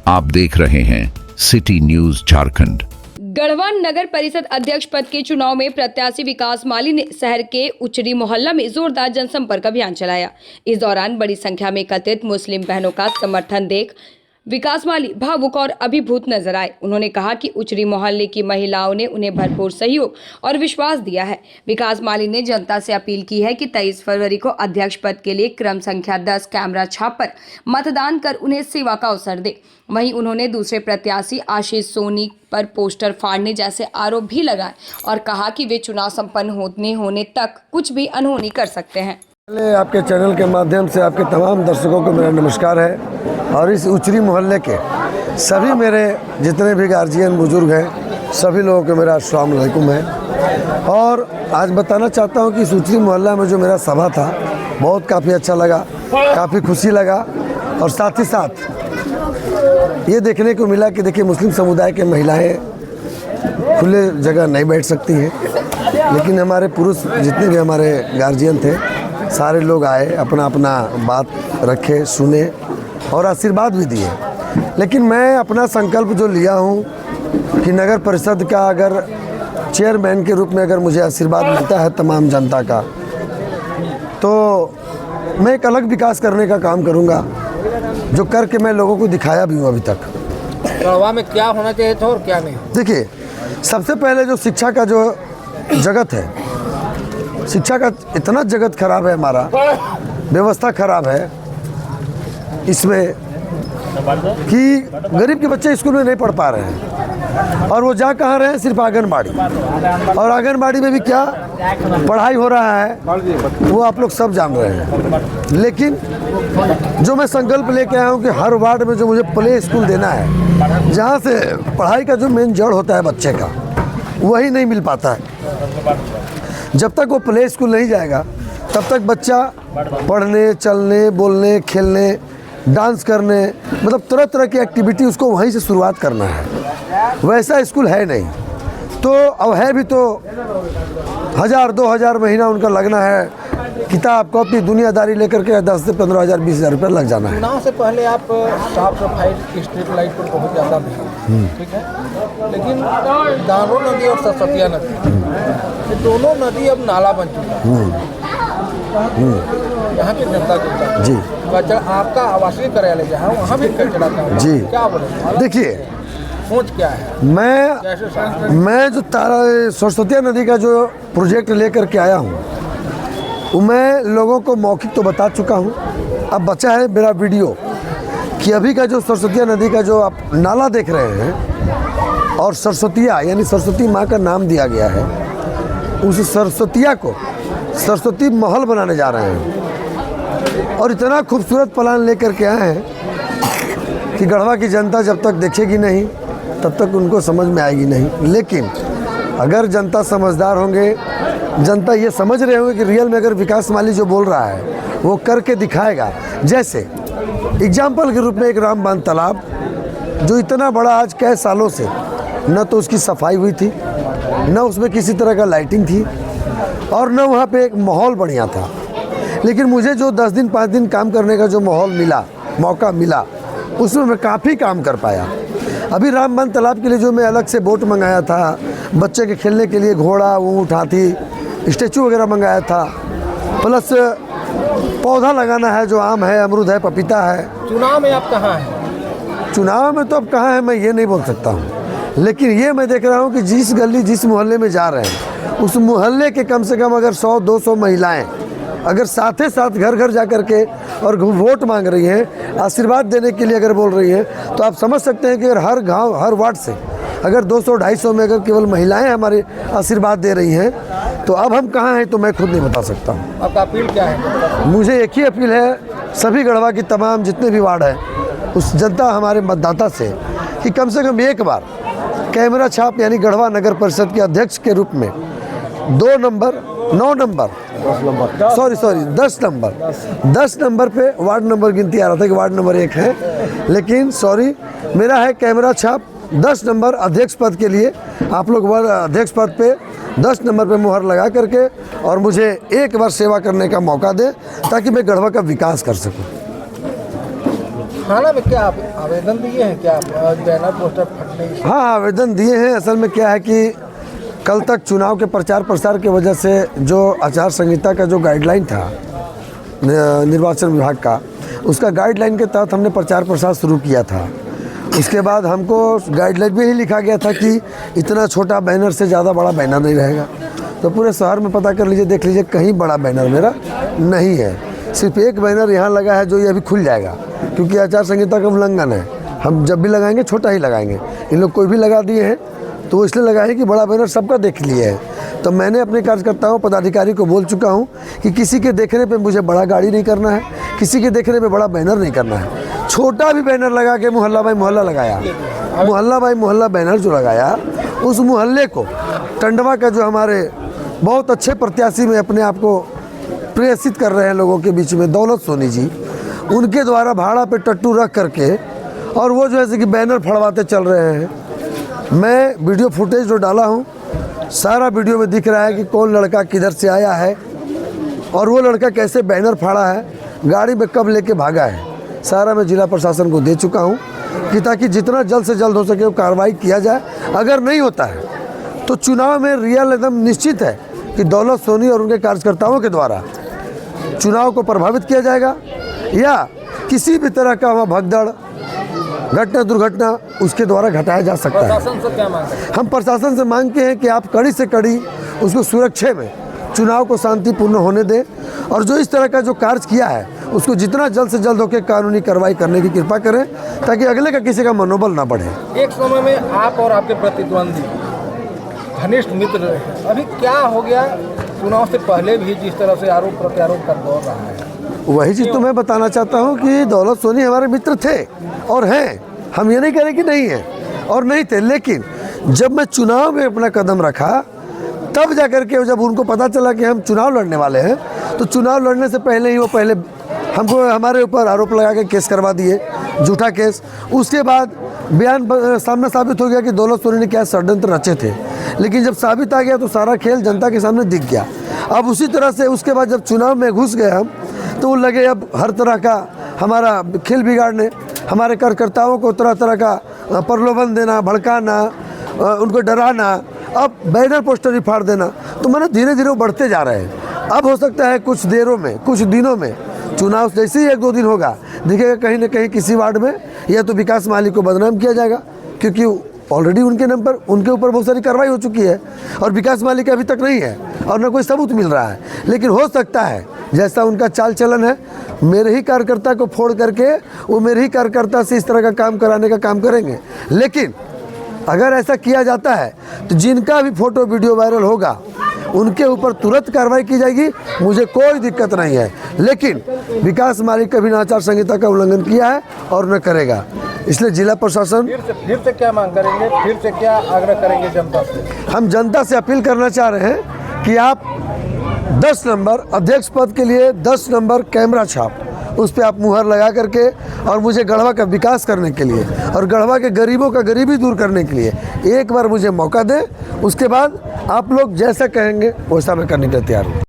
आप देख रहे हैं सिटी न्यूज झारखंड। गढ़वा नगर परिषद अध्यक्ष पद के चुनाव में प्रत्याशी विकास माली ने शहर के उचरी मोहल्ला में जोरदार जनसंपर्क अभियान चलाया। इस दौरान बड़ी संख्या में एकत्रित मुस्लिम बहनों का समर्थन देख विकास माली भावुक और अभिभूत नजर आए। उन्होंने कहा कि उचरी मोहल्ले की महिलाओं ने उन्हें भरपूर सहयोग और विश्वास दिया है। विकास माली ने जनता से अपील की है कि 23 फरवरी को अध्यक्ष पद के लिए क्रम संख्या 10 कैमरा छाप पर मतदान कर उन्हें सेवा का अवसर दे। वहीं उन्होंने दूसरे प्रत्याशी आशीष सोनी पर पोस्टर फाड़ने जैसे आरोप भी लगाए और कहा कि वे चुनाव संपन्न होने तक कुछ भी अनहोनी कर सकते हैं। आपके चैनल के माध्यम से आपके तमाम दर्शकों को मेरा नमस्कार है और इस उचरी मोहल्ले के सभी मेरे जितने भी गार्जियन बुजुर्ग हैं सभी लोगों को मेरा अस्सलाम वालेकुम है। और आज बताना चाहता हूं कि इस उचरी मोहल्ला में जो मेरा सभा था बहुत काफ़ी अच्छा लगा, काफ़ी खुशी लगा और साथ ही साथ ये देखने को मिला कि देखिए मुस्लिम समुदाय के महिलाएँ खुले जगह नहीं बैठ सकती हैं, लेकिन हमारे पुरुष जितने भी हमारे गार्जियन थे सारे लोग आए, अपना अपना बात रखे, सुने और आशीर्वाद भी दिए। लेकिन मैं अपना संकल्प जो लिया हूँ कि नगर परिषद का अगर चेयरमैन के रूप में अगर मुझे आशीर्वाद मिलता है तमाम जनता का, तो मैं एक अलग विकास करने का काम करूँगा जो करके मैं लोगों को दिखाया भी हूँ अभी तक। गढ़वा में क्या होना चाहिए था और क्या नहीं? देखिए, सबसे पहले जो शिक्षा का जो जगत है, शिक्षा का इतना जगत खराब है, हमारा व्यवस्था खराब है इसमें कि गरीब के बच्चे स्कूल में नहीं पढ़ पा रहे हैं और वो जा कहाँ रहे हैं, सिर्फ आंगनबाड़ी। और आंगनबाड़ी में भी क्या पढ़ाई हो रहा है वो आप लोग सब जान रहे हैं। लेकिन जो मैं संकल्प लेके आया हूँ कि हर वार्ड में जो मुझे प्ले स्कूल देना है, जहाँ से पढ़ाई का जो मेन जड़ होता है बच्चे का, वही नहीं मिल पाता है। जब तक वो प्ले स्कूल नहीं जाएगा तब तक बच्चा पढ़ने, चलने, बोलने, खेलने, डांस करने, मतलब तरह तरह की एक्टिविटी उसको वहीं से शुरुआत करना है। वैसा स्कूल है नहीं, तो अब है भी तो 1000-2000 महीना उनका लगना है, किताब कॉपी दुनियादारी लेकर के 10 से 15,000 20,000 रुपये लग जाना है। चुनाव से पहले आप साफ सफाई स्ट्रीट लाइट पर बहुत ज़्यादा भी, ठीक है, लेकिन दानो नदी और सरस्वतिया नदी, ये दोनों नदी अब नाला बन चुका है। यहाँ की जनता के जी कचरा, आपका आवासीय कार्यालय जहाँ वहाँ भी कचरा था जी, क्या बोले? देखिए सोच क्या है? मैं जो सरस्वतिया नदी का जो प्रोजेक्ट लेकर के आया हूँ वो मैं लोगों को मौखिक तो बता चुका हूँ। अब बचा है मेरा वीडियो कि अभी का जो सरस्वतिया नदी का जो आप नाला देख रहे हैं और सरस्वतिया यानी सरस्वती माँ का नाम दिया गया है, उस सरस्वतिया को सरस्वती महल बनाने जा रहे हैं और इतना खूबसूरत प्लान लेकर के आए हैं कि गढ़वा की जनता जब तक देखेगी नहीं तब तक उनको समझ में आएगी नहीं। लेकिन अगर जनता समझदार होंगे, जनता ये समझ रहे होंगे कि रियल में अगर विकास माली जो बोल रहा है वो करके दिखाएगा। जैसे एग्जाम्पल के रूप में एक राम बांध तालाब जो इतना बड़ा आज कई सालों से न तो उसकी सफाई हुई थी, न उसमें किसी तरह का लाइटिंग थी और न वहाँ पे एक माहौल बढ़िया था। लेकिन मुझे जो 10 दिन 5 दिन काम करने का जो माहौल मिला, मौका मिला, उसमें मैं काफ़ी काम कर पाया। अभी राम बांध तालाब के लिए जो मैं अलग से बोट मंगाया था, बच्चे के खेलने के लिए घोड़ा, ऊँट, हाथी, स्टैचू वगैरह मंगाया था, प्लस पौधा लगाना है जो आम है, अमरूद है, पपीता है। चुनाव में आप कहाँ हैं? चुनाव में तो अब कहाँ है मैं ये नहीं बोल सकता हूँ, लेकिन ये मैं देख रहा हूँ कि जिस गली जिस मोहल्ले में जा रहे हैं उस मोहल्ले के कम से कम अगर 100-200 महिलाएं अगर साथ ही साथ घर घर जा कर के और वोट मांग रही हैं, आशीर्वाद देने के लिए अगर बोल रही हैं, तो आप समझ सकते हैं कि अगर हर गांव हर वार्ड से अगर 200-250 में अगर केवल महिलाएं हमारे आशीर्वाद दे रही हैं, तो अब हम कहाँ हैं तो मैं खुद नहीं बता सकता हूँ। आपका अपील क्या है? मुझे एक ही अपील है सभी गढ़वा की तमाम जितने भी वार्ड हैं उस जनता हमारे मतदाता से कि कम से कम एक बार कैमरा छाप यानी गढ़वा नगर परिषद के अध्यक्ष के रूप में 10 नंबर पे वार्ड नंबर गिनती आ रहा था कि वार्ड नंबर 1 है, लेकिन सॉरी मेरा है कैमरा छाप 10 नंबर अध्यक्ष पद के लिए। आप लोग अध्यक्ष पद पे 10 नंबर पे मुहर लगा करके और मुझे एक बार सेवा करने का मौका दें ताकि मैं गढ़वा का विकास कर सकूं। थाना में क्या आप आवेदन दिए हैं क्या बैनर पोस्टर फटने की? हाँ आवेदन दिए हैं। असल में क्या है कि कल तक चुनाव के प्रचार प्रसार की वजह से जो आचार संहिता का जो गाइडलाइन था निर्वाचन विभाग का, उसका गाइडलाइन के तहत हमने प्रचार प्रसार शुरू किया था। उसके बाद हमको गाइडलाइन में ही लिखा गया था कि इतना छोटा बैनर से ज़्यादा बड़ा बैनर नहीं रहेगा। तो पूरे शहर में पता कर लीजिए, देख लीजिए, कहीं बड़ा बैनर मेरा नहीं है। सिर्फ एक बैनर यहाँ लगा है जो ये अभी खुल जाएगा, क्योंकि आचार संहिता का उल्लंघन है। हम जब भी लगाएंगे छोटा ही लगाएंगे। इन लोग कोई भी लगा दिए हैं तो वो इसलिए लगाए कि बड़ा बैनर सबका देख लिए है। तो मैंने अपने कार्यकर्ताओं पदाधिकारी को बोल चुका हूँ कि किसी के देखने पे मुझे बड़ा गाड़ी नहीं करना है, किसी के देखने पे बड़ा बैनर नहीं करना है। छोटा भी बैनर लगा के मोहल्ला भाई मोहल्ला लगाया, मोहल्ला भाई मोहल्ला बैनर जो लगाया, उस मोहल्ले को टंडवा का जो हमारे बहुत अच्छे प्रत्याशी में अपने आप को प्रेषित कर रहे हैं लोगों के बीच में, दौलत सोनी जी, उनके द्वारा भाड़ा पे टट्टू रख करके और वो जो है कि बैनर फड़वाते चल रहे हैं। मैं वीडियो फुटेज जो डाला हूँ, सारा वीडियो में दिख रहा है कि कौन लड़का किधर से आया है और वो लड़का कैसे बैनर फाड़ा है, गाड़ी में कब लेके भागा है। सारा मैं जिला प्रशासन को दे चुका हूँ कि ताकि जितना जल्द से जल्द हो सके वो कार्रवाई किया जाए। अगर नहीं होता है तो चुनाव में रियल एकदम निश्चित है कि दौलत सोनी और उनके कार्यकर्ताओं के द्वारा चुनाव को प्रभावित किया जाएगा या किसी भी तरह का वहाँ भगदड़ घटना दुर्घटना उसके द्वारा घटाया जा सकता है। प्रशासन से क्या मांग है? हम प्रशासन से मांगते हैं कि आप कड़ी से कड़ी उसको सुरक्षा में चुनाव को शांतिपूर्ण होने दें और जो इस तरह का जो कार्य किया है उसको जितना जल्द से जल्द होकर कानूनी कार्रवाई करने की कृपा करें ताकि अगले का किसी का मनोबल ना बढ़े। एक समय में आप और आपके प्रतिद्वंदी घनिष्ठ मित्र रहे, अभी क्या हो गया? चुनाव से पहले भी जिस तरह से आरोप प्रत्यारोप का दौर रहा है, वही चीज़ तो मैं बताना चाहता हूँ कि दौलत सोनी हमारे मित्र थे और हैं। हम ये नहीं कह रहे कि नहीं है और नहीं थे, लेकिन जब मैं चुनाव में अपना कदम रखा तब जाकर के जब उनको पता चला कि हम चुनाव लड़ने वाले हैं तो चुनाव लड़ने से पहले ही वो पहले हमको हमारे ऊपर आरोप लगा के केस करवा दिए, झूठा केस। उसके बाद बयान सामने साबित हो गया कि दौलत सोनी ने क्या षड्यंत्र रचे थे, लेकिन जब साबित आ गया तो सारा खेल जनता के सामने दिख गया। अब उसी तरह से उसके बाद जब चुनाव में घुस गए हम तो वो लगे अब हर तरह का हमारा खेल बिगाड़ने, हमारे कार्यकर्ताओं को तरह तरह का प्रलोभन देना, भड़काना, उनको डराना, अब बैनर पोस्टर ही फाड़ देना। तो मैंने धीरे धीरे वो बढ़ते जा रहे हैं। अब हो सकता है कुछ देरों में, कुछ दिनों में, चुनाव जैसे ही 1-2 दिन होगा दिखेगा कहीं ना कहीं किसी वार्ड में या तो विकास माली को बदनाम किया जाएगा, क्योंकि ऑलरेडी उनके नंबर उनके ऊपर बहुत सारी कार्रवाई हो चुकी है और विकास माली का अभी तक नहीं है और न कोई सबूत मिल रहा है। लेकिन हो सकता है जैसा उनका चाल चलन है, मेरे ही कार्यकर्ता को फोड़ करके वो मेरे ही कार्यकर्ता से इस तरह का काम कराने का काम करेंगे। लेकिन अगर ऐसा किया जाता है तो जिनका भी फोटो वीडियो वायरल होगा उनके ऊपर तुरंत कार्रवाई की जाएगी, मुझे कोई दिक्कत नहीं है। लेकिन विकास माली कभी आचार संहिता का उल्लंघन किया है और न करेगा, इसलिए जिला प्रशासन फिर से क्या मांग करेंगे, फिर से क्या आग्रह करेंगे जनता से? हम जनता से अपील करना चाह रहे हैं कि आप 10 नंबर अध्यक्ष पद के लिए 10 नंबर कैमरा छाप उस पर आप मुहर लगा करके और मुझे गढ़वा का विकास करने के लिए और गढ़वा के गरीबों का गरीबी दूर करने के लिए एक बार मुझे मौका दें। उसके बाद आप लोग जैसा कहेंगे वैसा मैं करने के लिए तैयार हूँ।